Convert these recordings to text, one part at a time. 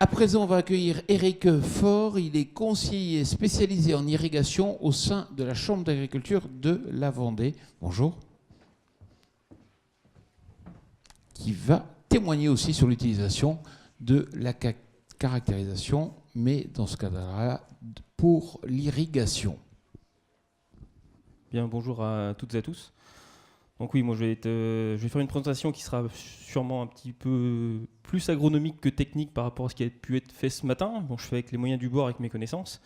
À présent, on va accueillir Éric Faure. Il est conseiller spécialisé en irrigation au sein de la Chambre d'agriculture de la Vendée. Bonjour. Qui va témoigner aussi sur l'utilisation de la caractérisation, mais dans ce cadre-là, pour l'irrigation. Bien, bonjour à toutes et à tous. Donc oui, moi je vais faire une présentation qui sera sûrement un petit peu plus agronomique que technique par rapport à ce qui a pu être fait ce matin. Bon, je fais avec les moyens du bord, avec mes connaissances.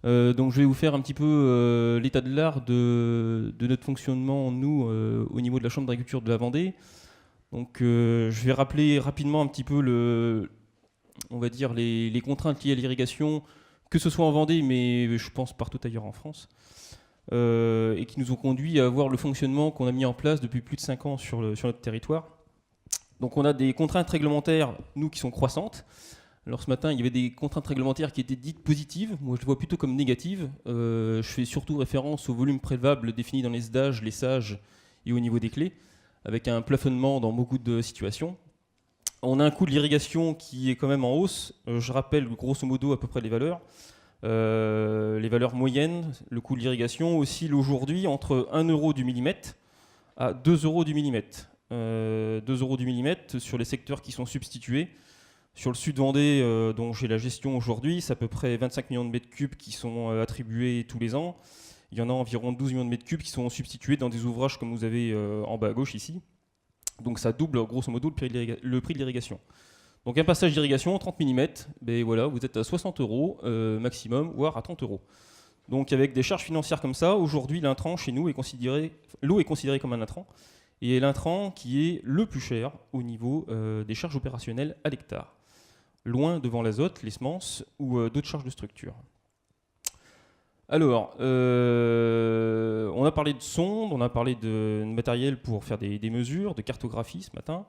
Donc je vais vous faire un petit peu l'état de l'art de notre fonctionnement, nous, au niveau de la Chambre d'agriculture de la Vendée. Donc je vais rappeler rapidement un petit peu on va dire les contraintes liées à l'irrigation, que ce soit en Vendée, mais je pense partout ailleurs en France. Et qui nous ont conduit à avoir le fonctionnement qu'on a mis en place depuis plus de 5 ans sur notre territoire. Donc on a des contraintes réglementaires, nous, qui sont croissantes. Alors ce matin, il y avait des contraintes réglementaires qui étaient dites positives, moi je les vois plutôt comme négatives. Je fais surtout référence au volume prélevable défini dans les SDAGE, les SAGE et au niveau des clés, avec un plafonnement dans beaucoup de situations. On a un coût de l'irrigation qui est quand même en hausse. Je rappelle grosso modo à peu près les valeurs. Les valeurs moyennes, le coût de l'irrigation oscille aujourd'hui entre 1 euro du millimètre à 2 euros du millimètre. 2 euros du millimètre sur les secteurs qui sont substitués. Sur le sud Vendée, dont j'ai la gestion aujourd'hui, c'est à peu près 25 millions de mètres cubes qui sont attribués tous les ans. Il y en a environ 12 millions de mètres cubes qui sont substitués dans des ouvrages comme vous avez en bas à gauche ici. Donc ça double grosso modo le prix de l'irrigation. Donc un passage d'irrigation, 30 mm, ben voilà, vous êtes à 60 euros maximum, voire à 30 euros. Donc avec des charges financières comme ça, aujourd'hui l'intrant chez nous l'eau est considérée comme un intrant, et l'intrant qui est le plus cher au niveau des charges opérationnelles à l'hectare. Loin devant l'azote, les semences ou d'autres charges de structure. Alors, on a parlé de sondes, on a parlé de matériel pour faire des mesures, de cartographie ce matin.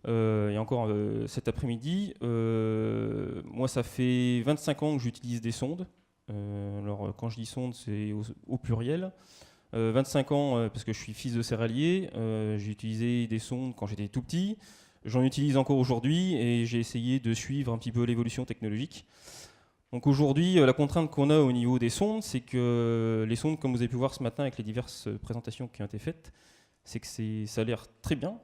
Et encore cet après-midi, moi ça fait 25 ans que j'utilise des sondes. Alors quand je dis sondes, c'est au pluriel. 25 ans parce que je suis fils de céréalier, j'ai utilisé des sondes quand j'étais tout petit. J'en utilise encore aujourd'hui et j'ai essayé de suivre un petit peu l'évolution technologique. Donc aujourd'hui, la contrainte qu'on a au niveau des sondes, c'est que les sondes, comme vous avez pu voir ce matin avec les diverses présentations qui ont été faites, c'est que ça a l'air très bien.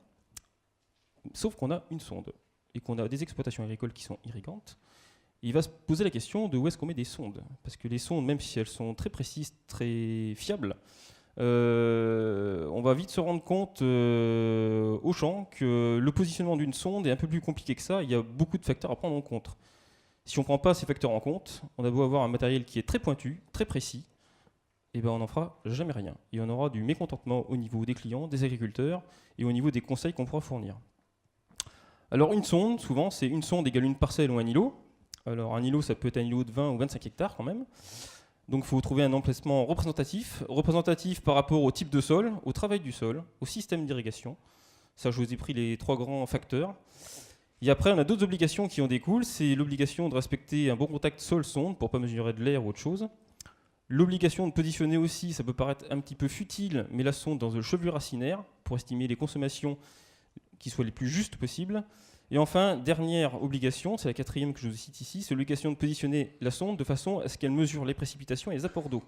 Sauf qu'on a une sonde et qu'on a des exploitations agricoles qui sont irrigantes. Il va se poser la question de où est-ce qu'on met des sondes. Parce que les sondes, même si elles sont très précises, très fiables, on va vite se rendre compte au champ que le positionnement d'une sonde est un peu plus compliqué que ça. Il y a beaucoup de facteurs à prendre en compte. Si on ne prend pas ces facteurs en compte, on a beau avoir un matériel qui est très pointu, très précis, et ben on n'en fera jamais rien. Et on aura du mécontentement au niveau des clients, des agriculteurs et au niveau des conseils qu'on pourra fournir. Alors une sonde, souvent, c'est une sonde égale une parcelle ou un îlot. Alors un îlot, ça peut être un îlot de 20 ou 25 hectares quand même. Donc il faut trouver un emplacement représentatif par rapport au type de sol, au travail du sol, au système d'irrigation. Ça, je vous ai pris les 3 grands facteurs. Et après, on a d'autres obligations qui en découlent. C'est l'obligation de respecter un bon contact sol-sonde pour ne pas mesurer de l'air ou autre chose. L'obligation de positionner aussi, ça peut paraître un petit peu futile, mais la sonde dans le chevelu racinaire pour estimer les consommations qui soient les plus justes possibles. Et enfin, dernière obligation, c'est la 4e que je vous cite ici, c'est l'obligation de positionner la sonde de façon à ce qu'elle mesure les précipitations et les apports d'eau.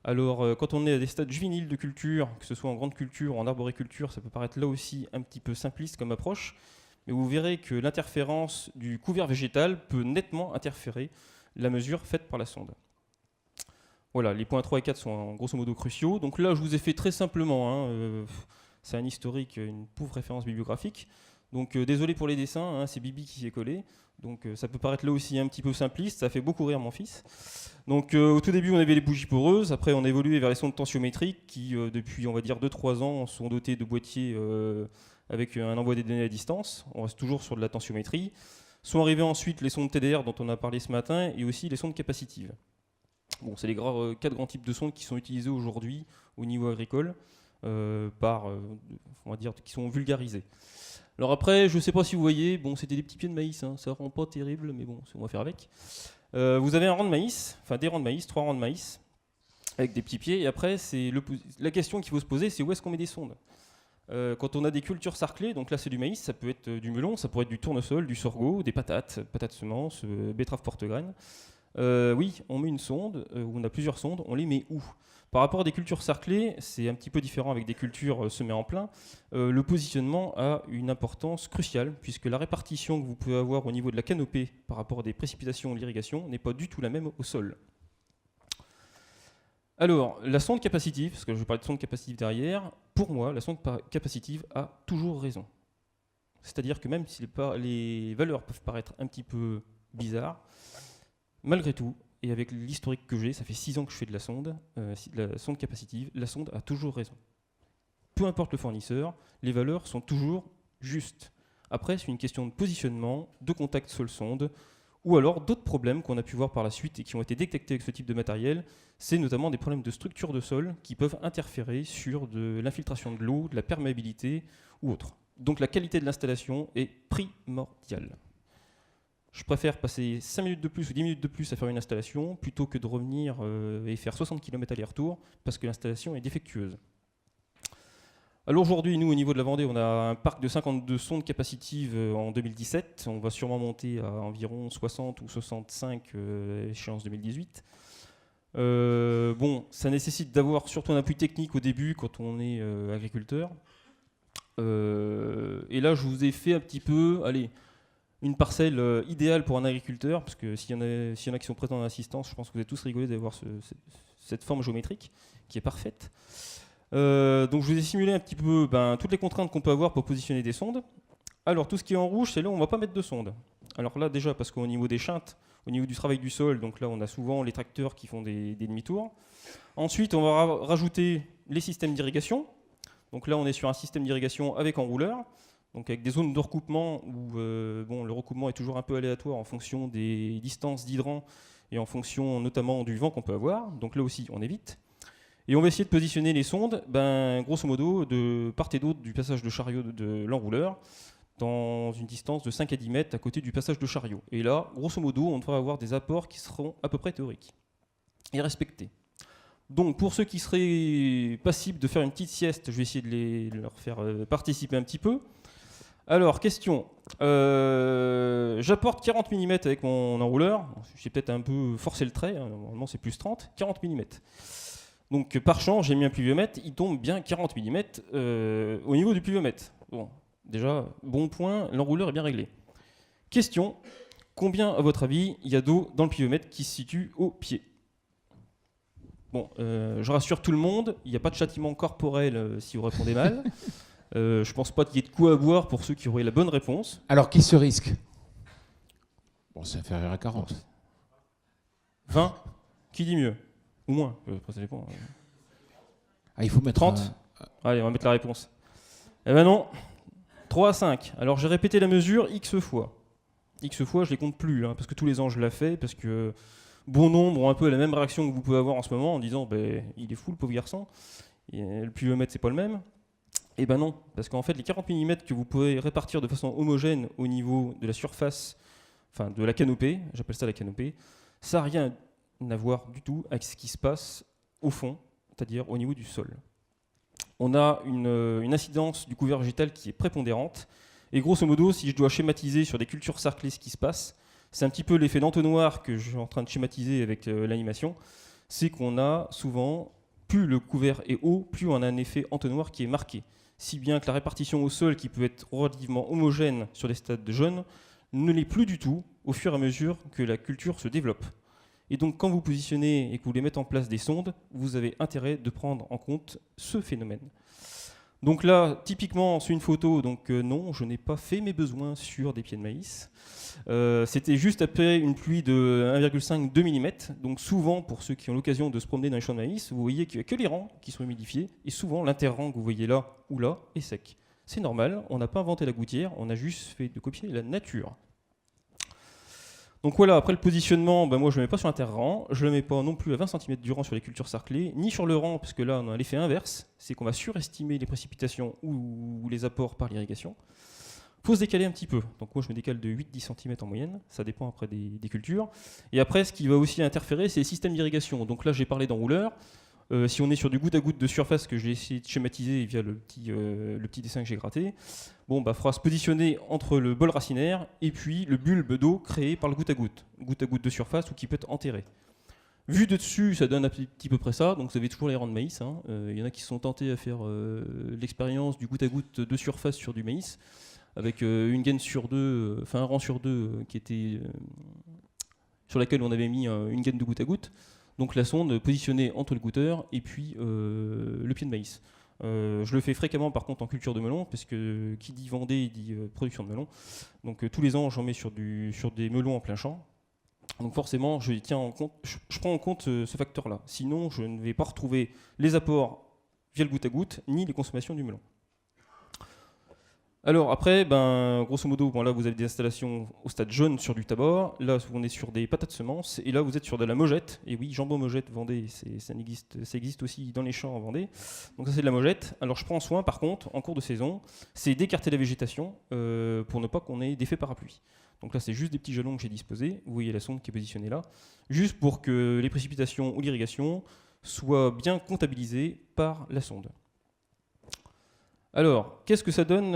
Alors, quand on est à des stades juvéniles de culture, que ce soit en grande culture ou en arboriculture, ça peut paraître là aussi un petit peu simpliste comme approche, mais vous verrez que l'interférence du couvert végétal peut nettement interférer la mesure faite par la sonde. Voilà, les points 3 et 4 sont grosso modo cruciaux. Donc là, je vous ai fait très simplement, c'est un historique, une pauvre référence bibliographique. Donc désolé pour les dessins, c'est Bibi qui y est collé. Donc ça peut paraître là aussi un petit peu simpliste, ça fait beaucoup rire mon fils. Donc au tout début, on avait les bougies poreuses, après on a évolué vers les sondes tensiométriques qui, depuis on va dire 2-3 ans, sont dotés de boîtiers avec un envoi des données à distance. On reste toujours sur de la tensiométrie. Sont arrivées ensuite les sondes TDR dont on a parlé ce matin et aussi les sondes capacitives. Bon, c'est les 4 grands types de sondes qui sont utilisés aujourd'hui au niveau agricole, on va dire, qui sont vulgarisés. Alors après, je ne sais pas si vous voyez, bon, c'était des petits pieds de maïs, ça rend pas terrible, mais bon, on va faire avec. Vous avez un rang de maïs, enfin des rangs de maïs, 3 rangs de maïs, avec des petits pieds, et après, la question qu'il faut se poser, c'est où est-ce qu'on met des sondes ? Quand on a des cultures sarclées, donc là c'est du maïs, ça peut être du melon, ça pourrait être du tournesol, du sorgho, des patates semences, betteraves porte-graines. Oui, on met une sonde, on a plusieurs sondes, on les met où? Par rapport à des cultures sarclées, c'est un petit peu différent avec des cultures semées en plein. Le positionnement a une importance cruciale, puisque la répartition que vous pouvez avoir au niveau de la canopée par rapport à des précipitations ou de l'irrigation n'est pas du tout la même au sol. Alors, la sonde capacitive, parce que je vais parler de sonde capacitive derrière, pour moi, la sonde capacitive a toujours raison. C'est-à-dire que même si les valeurs peuvent paraître un petit peu bizarres, malgré tout, et avec l'historique que j'ai, ça fait 6 ans que je fais de la sonde capacitive, la sonde a toujours raison. Peu importe le fournisseur, les valeurs sont toujours justes. Après, c'est une question de positionnement, de contact sol-sonde, ou alors d'autres problèmes qu'on a pu voir par la suite et qui ont été détectés avec ce type de matériel, c'est notamment des problèmes de structure de sol qui peuvent interférer sur de l'infiltration de l'eau, de la perméabilité ou autre. Donc la qualité de l'installation est primordiale. Je préfère passer 5 minutes de plus ou 10 minutes de plus à faire une installation plutôt que de revenir et faire 60 km aller-retour parce que l'installation est défectueuse. Alors aujourd'hui, nous, au niveau de la Vendée, on a un parc de 52 sondes capacitives en 2017. On va sûrement monter à environ 60 ou 65 échéance 2018. Bon, ça nécessite d'avoir surtout un appui technique au début quand on est agriculteur. Et là, je vous ai fait un petit peu, une parcelle idéale pour un agriculteur, parce que s'il y en a qui sont présents dans l'assistance, je pense que vous êtes tous rigolés d'avoir cette forme géométrique qui est parfaite. Donc je vous ai simulé un petit peu toutes les contraintes qu'on peut avoir pour positionner des sondes. Alors tout ce qui est en rouge, c'est là où on ne va pas mettre de sonde. Alors là déjà parce qu'au niveau des chintes, au niveau du travail du sol, donc là on a souvent les tracteurs qui font des demi-tours. Ensuite on va rajouter les systèmes d'irrigation. Donc là on est sur un système d'irrigation avec enrouleur, donc avec des zones de recoupement où le recoupement est toujours un peu aléatoire en fonction des distances d'hydrant et en fonction notamment du vent qu'on peut avoir. Donc là aussi on évite. Et on va essayer de positionner les sondes, grosso modo, de part et d'autre du passage de chariot de l'enrouleur, dans une distance de 5 à 10 mètres à côté du passage de chariot. Et là, grosso modo, on devrait avoir des apports qui seront à peu près théoriques et respectés. Donc, pour ceux qui seraient passibles de faire une petite sieste, je vais essayer de leur faire participer un petit peu. Alors, question. J'apporte 40 mm avec mon enrouleur. J'ai peut-être un peu forcé le trait, normalement c'est plus 30, 40 mm. Donc par champ, j'ai mis un pluviomètre, il tombe bien 40 mm au niveau du pluviomètre. Bon, déjà, bon point, l'enrouleur est bien réglé. Question, combien, à votre avis, il y a d'eau dans le pluviomètre qui se situe au pied? Bon, je rassure tout le monde, il n'y a pas de châtiment corporel si vous répondez mal. Je pense pas qu'il y ait de quoi à boire pour ceux qui auraient la bonne réponse. Alors, qui se risque? Bon, c'est inférieur à 40. 20, qui dit mieux? Ou moins, ça dépend. Il faut mettre 30. Allez, on va mettre la réponse. Eh ben non, 3 à 5. Alors j'ai répété la mesure X fois. X fois, je les compte plus, parce que tous les ans je l'ai fait, parce que bon nombre ont un peu la même réaction que vous pouvez avoir en ce moment en disant il est fou le pauvre garçon, et le pluviomètre c'est pas le même. Eh ben non, parce qu'en fait les 40 mm que vous pouvez répartir de façon homogène au niveau de la surface, enfin de la canopée, j'appelle ça la canopée, ça n'a rien à voir du tout avec ce qui se passe au fond, c'est-à-dire au niveau du sol. On a une incidence du couvert végétal qui est prépondérante, et grosso modo, si je dois schématiser sur des cultures sarclées ce qui se passe, c'est un petit peu l'effet d'entonnoir que je suis en train de schématiser avec l'animation, c'est qu'on a souvent, plus le couvert est haut, plus on a un effet entonnoir qui est marqué, si bien que la répartition au sol, qui peut être relativement homogène sur des stades de jeunes, ne l'est plus du tout au fur et à mesure que la culture se développe. Et donc, quand vous positionnez et que vous voulez mettre en place des sondes, vous avez intérêt de prendre en compte ce phénomène. Donc là, typiquement, sur une photo, non, je n'ai pas fait mes besoins sur des pieds de maïs. C'était juste après une pluie de 1,5-2 mm. Donc souvent, pour ceux qui ont l'occasion de se promener dans les champs de maïs, vous voyez qu'il n'y a que les rangs qui sont humidifiés. Et souvent, l'interrang que vous voyez là ou là est sec. C'est normal, on n'a pas inventé la gouttière, on a juste fait de copier la nature. Donc voilà, après le positionnement, moi je ne le mets pas sur l'interrang, je ne le mets pas non plus à 20 cm du rang sur les cultures sarclées, ni sur le rang, parce que là on a l'effet inverse, c'est qu'on va surestimer les précipitations ou les apports par l'irrigation. Il faut se décaler un petit peu, donc moi je me décale de 8-10 cm en moyenne, ça dépend après des cultures. Et après ce qui va aussi interférer, c'est les systèmes d'irrigation. Donc là j'ai parlé d'enrouleur, Si on est sur du goutte à goutte de surface que j'ai essayé de schématiser via le petit dessin que j'ai gratté, bon, bah, faudra se positionner entre le bol racinaire et puis le bulbe d'eau créé par le goutte à goutte de surface ou qui peut être enterré. Vu de dessus, ça donne un petit peu près ça, donc vous avez toujours les rangs de maïs. Il y en a qui se sont tentés à faire l'expérience du goutte à goutte de surface sur du maïs, avec une gaine sur deux, enfin un rang sur deux qui était sur laquelle on avait mis une gaine de goutte à goutte. Donc la sonde positionnée entre le goutteur et puis le pied de maïs. Je le fais fréquemment par contre en culture de melon, parce que qui dit Vendée dit production de melon. Donc tous les ans j'en mets sur des melons en plein champ. Donc forcément je prends en compte ce facteur-là. Sinon je ne vais pas retrouver les apports via le goutte à goutte, ni les consommations du melon. Alors après, grosso modo, là vous avez des installations au stade jaune sur du tabac, là on est sur des patates semences, et là vous êtes sur de la mojette, et oui, jambon mojette Vendée, ça existe aussi dans les champs en Vendée, donc ça c'est de la mojette. Alors je prends soin par contre, en cours de saison, c'est d'écarter la végétation pour ne pas qu'on ait d'effet parapluie. Donc là c'est juste des petits jalons que j'ai disposés, vous voyez la sonde qui est positionnée là, juste pour que les précipitations ou l'irrigation soient bien comptabilisées par la sonde. Alors, qu'est-ce que ça donne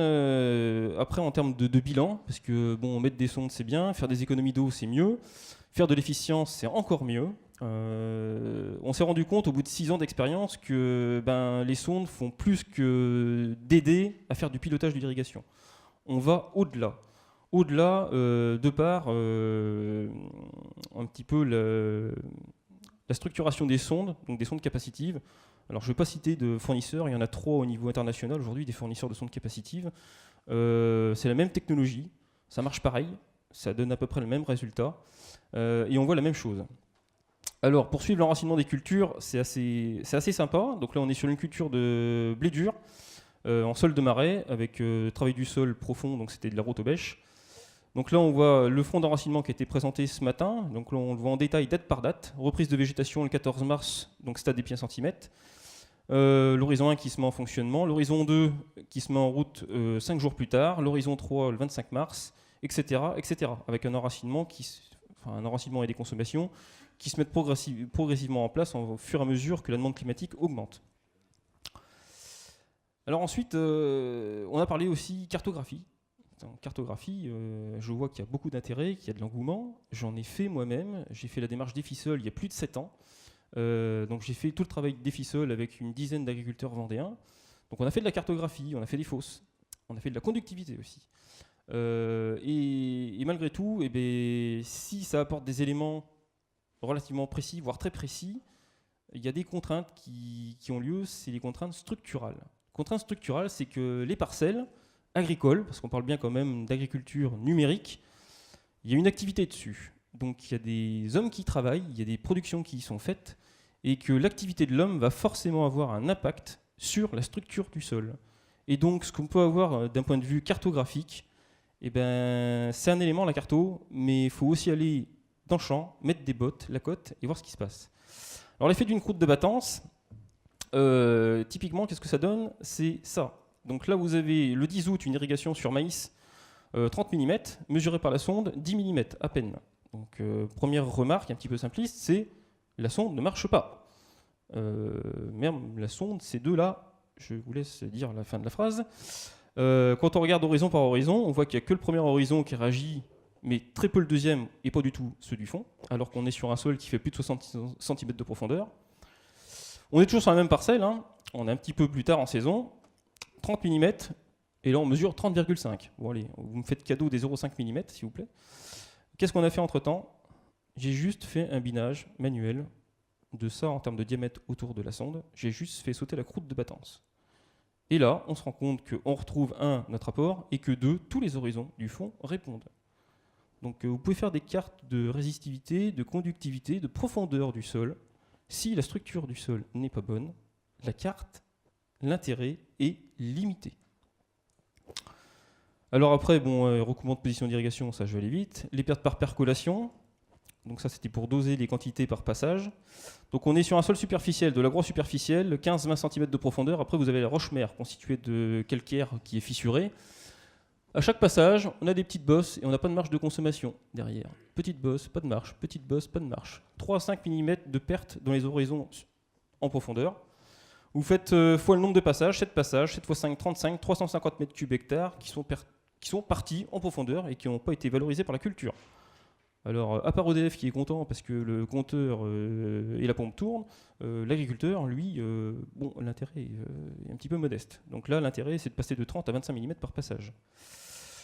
après en termes de bilan? Parce que bon, mettre des sondes c'est bien, faire des économies d'eau c'est mieux, faire de l'efficience c'est encore mieux. On s'est rendu compte au bout de 6 ans d'expérience que les sondes font plus que d'aider à faire du pilotage de l'irrigation. On va au-delà. Au-delà de par un petit peu la structuration des sondes, donc des sondes capacitives. Alors je ne vais pas citer de fournisseurs, il y en a 3 au niveau international aujourd'hui, des fournisseurs de sondes capacitives. C'est la même technologie, ça marche pareil, ça donne à peu près le même résultat, et on voit la même chose. Alors pour suivre l'enracinement des cultures, c'est assez sympa. Donc là on est sur une culture de blé dur, en sol de marais, avec travail du sol profond, donc c'était de la rotobèche. Donc là on voit le front d'enracinement qui a été présenté ce matin, donc là on le voit en détail date par date, reprise de végétation le 14 mars, donc stade des pieds centimètres. L'horizon 1 qui se met en fonctionnement, l'horizon 2 qui se met en route 5 jours plus tard, l'horizon 3 le 25 mars, etc. avec un enracinement et des consommations qui se mettent progressivement en place au fur et à mesure que la demande climatique augmente. Alors ensuite, on a parlé aussi cartographie. En cartographie, je vois qu'il y a beaucoup d'intérêt, qu'il y a de l'engouement. J'en ai fait moi-même, j'ai fait la démarche d'Effisol il y a plus de 7 ans. Donc j'ai fait tout le travail d'Effisol avec une dizaine d'agriculteurs vendéens. Donc on a fait de la cartographie, on a fait des fosses, on a fait de la conductivité aussi. Et malgré tout, si ça apporte des éléments relativement précis, voire très précis, il y a des contraintes qui ont lieu, c'est les contraintes structurales. Contraintes structurales, c'est que les parcelles agricoles, parce qu'on parle bien quand même d'agriculture numérique, il y a une activité dessus. Donc il y a des hommes qui travaillent, il y a des productions qui y sont faites, et que l'activité de l'homme va forcément avoir un impact sur la structure du sol. Et donc ce qu'on peut avoir d'un point de vue cartographique, c'est un élément, la carto, mais il faut aussi aller dans le champ, mettre des bottes, la cote, et voir ce qui se passe. Alors l'effet d'une croûte de battance, typiquement, qu'est-ce que ça donne? C'est ça. Donc là, vous avez le 10 août une irrigation sur maïs 30 mm, mesurée par la sonde 10 mm à peine. Donc première remarque un petit peu simpliste, c'est la sonde ne marche pas. Même la sonde, ces deux-là, je vous laisse dire la fin de la phrase. Quand on regarde horizon par horizon, on voit qu'il n'y a que le premier horizon qui réagit, mais très peu le deuxième et pas du tout ceux du fond, alors qu'on est sur un sol qui fait plus de 60 cm de profondeur. On est toujours sur la même parcelle, on est un petit peu plus tard en saison, 30 mm, et là on mesure 30,5. Bon allez, vous me faites cadeau des 0,5 mm s'il vous plaît. Qu'est-ce qu'on a fait entre temps? J'ai juste fait un binage manuel de ça en termes de diamètre autour de la sonde. J'ai juste fait sauter la croûte de battance. Et là, on se rend compte qu'on retrouve notre apport, et que 2, tous les horizons du fond répondent. Donc vous pouvez faire des cartes de résistivité, de conductivité, de profondeur du sol. Si la structure du sol n'est pas bonne, la carte, l'intérêt est limité. Alors après, recoupement de position d'irrigation, ça je vais aller vite. Les pertes par percolation, donc ça c'était pour doser les quantités par passage. Donc on est sur un sol superficiel, de l'agro-superficiel, 15-20 cm de profondeur. Après vous avez la roche-mère constituée de calcaire qui est fissurée. À chaque passage, on a des petites bosses et on n'a pas de marge de consommation derrière. Petite bosse, pas de marche, petite bosse, pas de marche. 3 à 5 mm de perte dans les horizons en profondeur. Vous faites fois le nombre de passages, 7 passages, 7 fois 5, 35, 350 mètres cubes hectares qui sont partis en profondeur et qui n'ont pas été valorisés par la culture. Alors, à part EDF qui est content parce que le compteur et la pompe tournent, l'agriculteur, lui, l'intérêt est un petit peu modeste. Donc là, l'intérêt, c'est de passer de 30 à 25 mm par passage.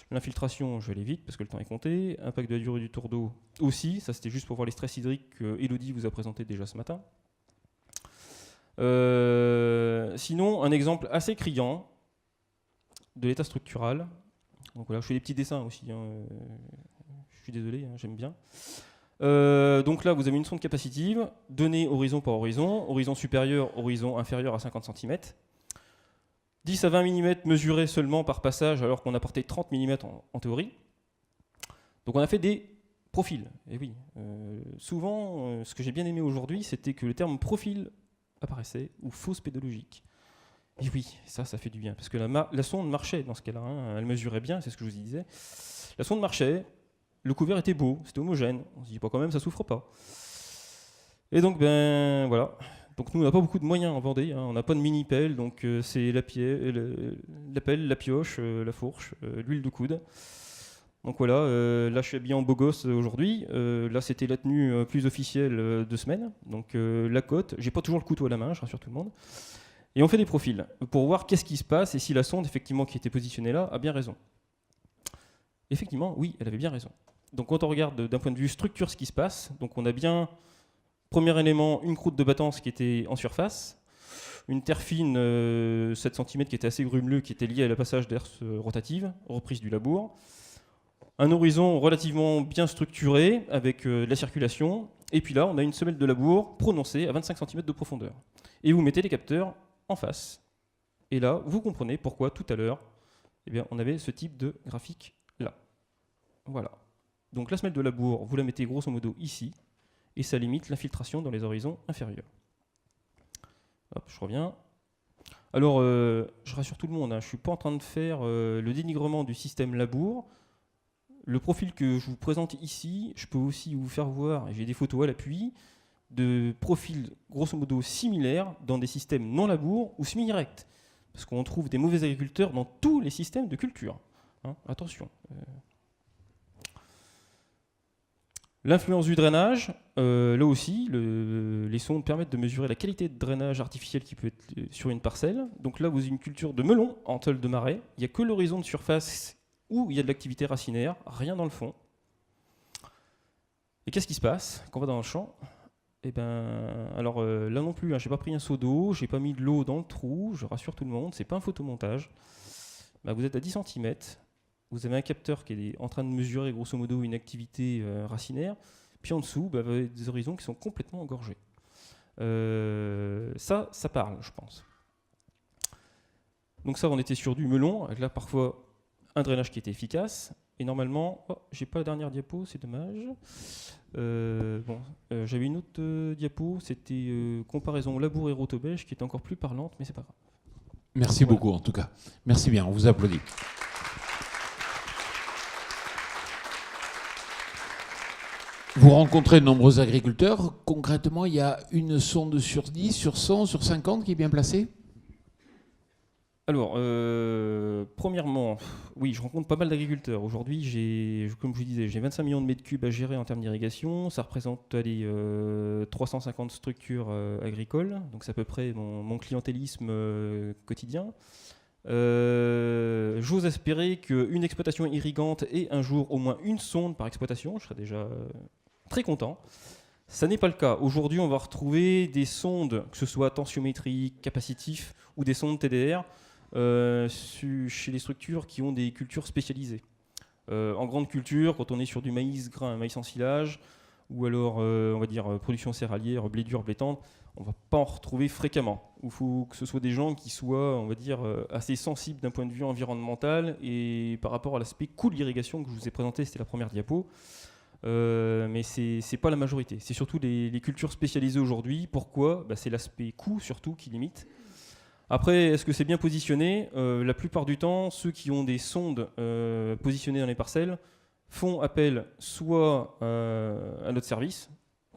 L'infiltration, je vais aller vite parce que le temps est compté. Impact de la durée du tour d'eau aussi. Ça, c'était juste pour voir les stress hydriques que Elodie vous a présenté déjà ce matin. Sinon, un exemple assez criant de l'état structural. Donc voilà, je fais des petits dessins aussi. Je suis désolé, j'aime bien. Donc là, vous avez une sonde capacitive, donnée horizon par horizon supérieur, horizon inférieur à 50 cm. 10 à 20 mm mesurés seulement par passage, alors qu'on a porté 30 mm en théorie. Donc on a fait des profils. Et oui, souvent, ce que j'ai bien aimé aujourd'hui, c'était que le terme profil apparaissait, ou fausse pédologique. Et oui, ça fait du bien, parce que la sonde marchait dans ce cas-là, elle mesurait bien, c'est ce que je vous disais. La sonde marchait, le couvert était beau, c'était homogène, on se dit pas quand même, ça souffre pas. Et donc, voilà. Donc nous, on n'a pas beaucoup de moyens en Vendée, on n'a pas de mini-pelle, donc c'est la pelle, la pioche, la fourche, l'huile de coude. Donc voilà, là je suis habillé en beau gosse aujourd'hui, là c'était la tenue plus officielle de semaine, donc la cote, j'ai pas toujours le couteau à la main, je rassure tout le monde. Et on fait des profils pour voir qu'est-ce qui se passe et si la sonde effectivement qui était positionnée là a bien raison. Effectivement, oui, elle avait bien raison. Donc quand on regarde d'un point de vue structure ce qui se passe, donc on a bien, premier élément, une croûte de battance qui était en surface, une terre fine 7 cm qui était assez grumeleux, qui était liée à la passage d'air rotative, reprise du labour, un horizon relativement bien structuré avec de la circulation, et puis là on a une semelle de labour prononcée à 25 cm de profondeur. Et vous mettez les capteurs en face. Et là, vous comprenez pourquoi tout à l'heure, on avait ce type de graphique là. Voilà. Donc la semelle de labour, vous la mettez grosso modo ici, et ça limite l'infiltration dans les horizons inférieurs. Hop, je reviens. Alors, je rassure tout le monde, je ne suis pas en train de faire le dénigrement du système labour. Le profil que je vous présente ici, je peux aussi vous faire voir, et j'ai des photos à l'appui, de profils grosso modo similaires dans des systèmes non labour ou semi-directs. Parce qu'on trouve des mauvais agriculteurs dans tous les systèmes de culture. Attention. L'influence du drainage, là aussi, les sondes permettent de mesurer la qualité de drainage artificiel qui peut être sur une parcelle. Donc là, vous avez une culture de melon en tôle de marais. Il n'y a que l'horizon de surface où il y a de l'activité racinaire, rien dans le fond. Et qu'est-ce qui se passe quand on va dans le champ ? Alors là non plus, je n'ai pas pris un seau d'eau, je n'ai pas mis de l'eau dans le trou, je rassure tout le monde, ce n'est pas un photomontage. Vous êtes à 10 cm. Vous avez un capteur qui est en train de mesurer grosso modo une activité racinaire, puis en dessous, vous avez des horizons qui sont complètement engorgés. Ça parle, je pense. Donc ça, on était sur du melon, avec là parfois un drainage qui était efficace, et normalement, j'ai pas la dernière diapo, c'est dommage. J'avais une autre diapo, c'était comparaison labour et rotobèche, qui est encore plus parlante, mais c'est pas grave. Merci beaucoup en tout cas. Merci bien, on vous applaudit. Vous rencontrez de nombreux agriculteurs. Concrètement, il y a une sonde sur 10, sur 100, sur 50 qui est bien placée ? Alors, premièrement, oui, je rencontre pas mal d'agriculteurs. Aujourd'hui, comme je vous disais, j'ai 25 millions de mètres cubes à gérer en termes d'irrigation. Ça représente 350 structures agricoles. Donc, c'est à peu près mon clientélisme quotidien. J'ose espérer qu'une exploitation irrigante ait un jour au moins une sonde par exploitation. Je serais déjà très content. Ça n'est pas le cas. Aujourd'hui, on va retrouver des sondes, que ce soit tensiométriques, capacitifs ou des sondes TDR, chez les structures qui ont des cultures spécialisées. En grande culture, quand on est sur du maïs grain, maïs en silage, ou alors, on va dire, production céréalière, blé dur, blé tendre, on ne va pas en retrouver fréquemment. Il faut que ce soit des gens qui soient, on va dire, assez sensibles d'un point de vue environnemental et par rapport à l'aspect coût de l'irrigation que je vous ai présenté, c'était la première diapo. Mais ce n'est pas la majorité. C'est surtout les cultures spécialisées aujourd'hui. Pourquoi ? C'est l'aspect coût surtout qui limite. Après, est-ce que c'est bien positionné ? La plupart du temps, ceux qui ont des sondes positionnées dans les parcelles font appel soit à notre service,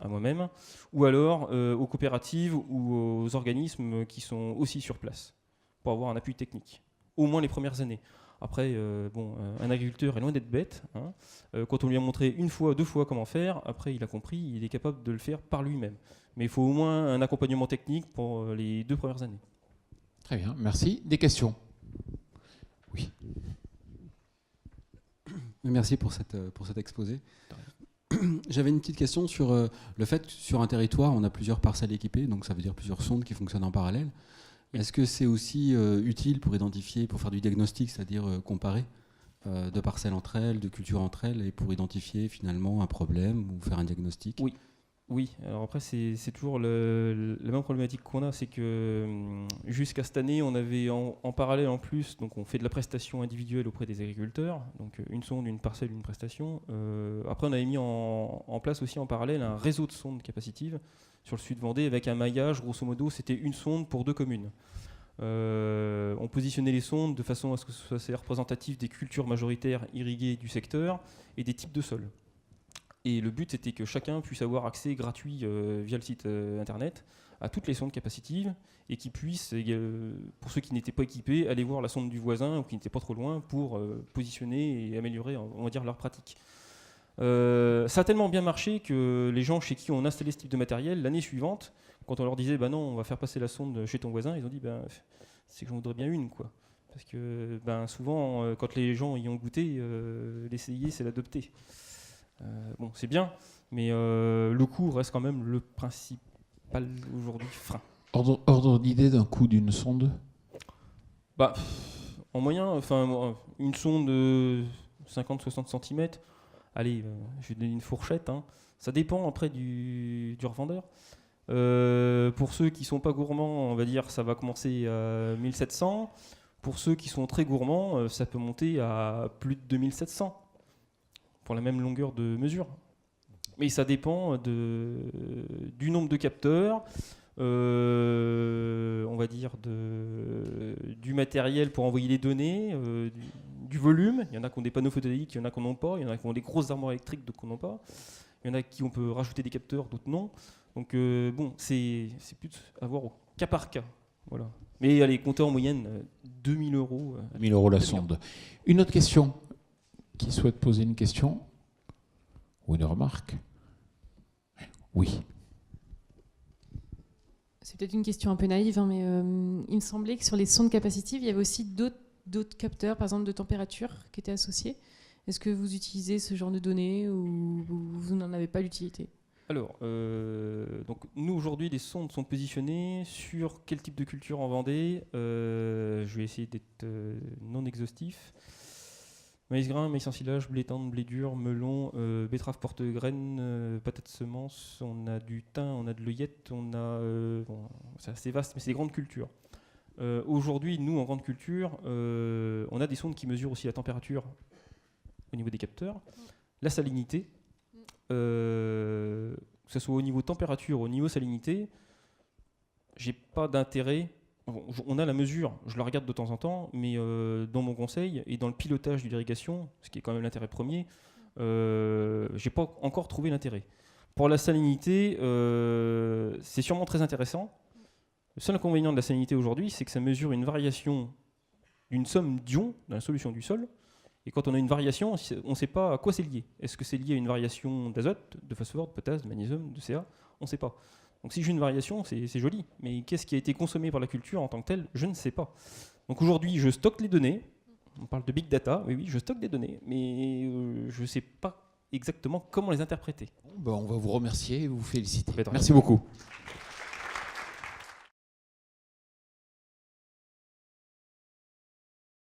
à moi-même, ou alors aux coopératives ou aux organismes qui sont aussi sur place, pour avoir un appui technique, au moins les premières années. Après, un agriculteur est loin d'être bête. Hein. Quand on lui a montré une fois, 2 fois comment faire, après il a compris, il est capable de le faire par lui-même. Mais il faut au moins un accompagnement technique pour les 2 premières années. Très bien, merci. Des questions? Oui. Merci pour cet exposé. J'avais une petite question sur le fait que sur un territoire, on a plusieurs parcelles équipées, donc ça veut dire plusieurs sondes qui fonctionnent en parallèle. Est-ce que c'est aussi utile pour identifier, pour faire du diagnostic, c'est-à-dire comparer de parcelles entre elles, de cultures entre elles, et pour identifier finalement un problème ou faire un diagnostic? Oui. Oui, alors après c'est toujours la même problématique qu'on a, c'est que jusqu'à cette année on avait en parallèle en plus, donc on fait de la prestation individuelle auprès des agriculteurs, donc une sonde, une parcelle, une prestation. Après on avait mis en place aussi en parallèle un réseau de sondes capacitives sur le sud Vendée avec un maillage, grosso modo c'était une sonde pour 2 communes. On positionnait les sondes de façon à ce que ce soit assez représentatif des cultures majoritaires irriguées du secteur et des types de sols. Et le but, c'était que chacun puisse avoir accès gratuit via le site internet à toutes les sondes capacitives et qu'ils puissent, pour ceux qui n'étaient pas équipés, aller voir la sonde du voisin ou qui n'étaient pas trop loin pour positionner et améliorer, on va dire, leur pratique. Ça a tellement bien marché que les gens chez qui on installé ce type de matériel, l'année suivante, quand on leur disait bah non, on va faire passer la sonde chez ton voisin, ils ont dit c'est que j'en voudrais bien une, quoi. Parce que souvent, quand les gens y ont goûté, l'essayer, c'est l'adopter. C'est bien, mais le coût reste quand même le principal aujourd'hui frein. Ordre d'idée d'un coût d'une sonde? En moyen, une sonde de 50-60 cm, allez, je vais donner une fourchette, hein. Ça dépend après du revendeur. Pour ceux qui ne sont pas gourmands, on va dire ça va commencer à 1700. Pour ceux qui sont très gourmands, ça peut monter à plus de 2700. Pour la même longueur de mesure. Mais ça dépend du nombre de capteurs, on va dire du matériel pour envoyer les données, du volume. Il y en a qui ont des panneaux photovoltaïques, il y en a qui n'en ont pas, il y en a qui ont des grosses armoires électriques, d'autres qui n'en ont pas. Il y en a qui on peut rajouter des capteurs, d'autres non. Donc c'est plus à voir au cas par cas. Voilà. Mais allez, comptez en moyenne 2000 €. 1000 € la sonde. Une autre question? Qui souhaite poser une question ou une remarque? Oui. C'est peut-être une question un peu naïve, hein, mais il me semblait que sur les sondes capacitives, il y avait aussi d'autres capteurs, par exemple de température, qui étaient associés. Est-ce que vous utilisez ce genre de données ou vous n'en avez pas l'utilité? Alors, donc nous aujourd'hui, les sondes sont positionnées sur quel type de culture en Vendée? Je vais essayer d'être non exhaustif. Maïs grain, maïs ensilage, blé tendre, blé dur, melon, betterave porte-graines, patates semences, on a du thym, on a de l'œillette, on a... c'est assez vaste, mais c'est des grandes cultures. Aujourd'hui, nous, en grande culture, on a des sondes qui mesurent aussi la température au niveau des capteurs, la salinité, que ce soit au niveau température, au niveau salinité, j'ai pas d'intérêt... On a la mesure, je la regarde de temps en temps, mais dans mon conseil et dans le pilotage de l'irrigation, ce qui est quand même l'intérêt premier, j'ai pas encore trouvé l'intérêt. Pour la salinité, c'est sûrement très intéressant. Le seul inconvénient de la salinité aujourd'hui, c'est que ça mesure une variation d'une somme d'ions dans la solution du sol. Et quand on a une variation, on ne sait pas à quoi c'est lié. Est-ce que c'est lié à une variation d'azote, de phosphore, de potasse, de magnésium, de Ca? On ne sait pas. Donc si j'ai une variation, c'est joli. Mais qu'est-ce qui a été consommé par la culture en tant que tel? Je ne sais pas. Donc aujourd'hui, je stocke les données. On parle de big data. Oui, je stocke des données. Mais je ne sais pas exactement comment les interpréter. On va vous remercier et vous féliciter. Merci Merci beaucoup.